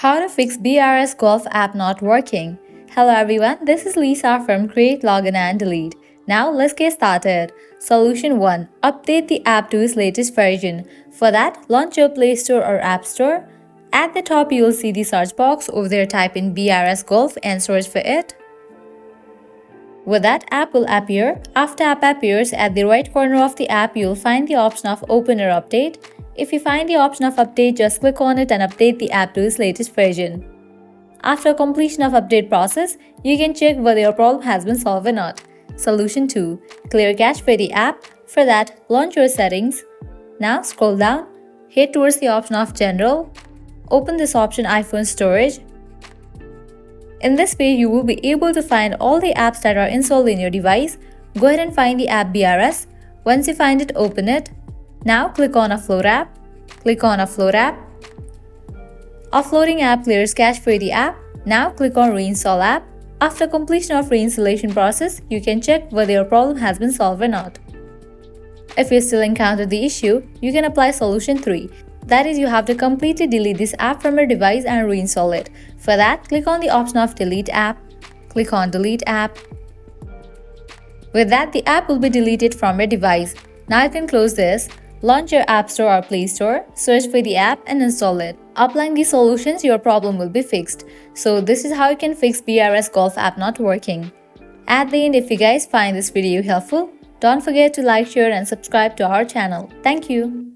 How to fix BRS Golf App not working. Hello everyone, this is Lisa from Create, Login and Delete. Now let's get started. Solution 1. Update the app to its latest version. For that, launch your Play Store or App Store. At the top, you will see the search box. Over there, type in BRS Golf and search for it. With that, app will appear. After app appears, at the right corner of the app, you will find the option of Open or Update. If you find the option of Update, just click on it and update the app to its latest version. After completion of update process, you can check whether your problem has been solved or not. Solution 2. Clear cache for the app. For that, launch your settings. Now scroll down, head towards the option of General. Open this option iPhone Storage. In this page, you will be able to find all the apps that are installed in your device. Go ahead and find the app BRS. Once you find it, open it. Now click on Offload app. Click on Offload app. Offloading app clears cache for the app. Now click on Reinstall app. After completion of reinstallation process, you can check whether your problem has been solved or not. If you still encounter the issue, you can apply solution 3. That is, you have to completely delete this app from your device and reinstall it. For that, click on the option of Delete app. Click on Delete app. With that, the app will be deleted from your device. Now you can close this. Launch your App Store or Play Store, search for the app and install it. Applying these solutions, your problem will be fixed. So this is how you can fix BRS Golf app not working. At the end, if you guys find this video helpful, don't forget to like, share and subscribe to our channel. Thank you.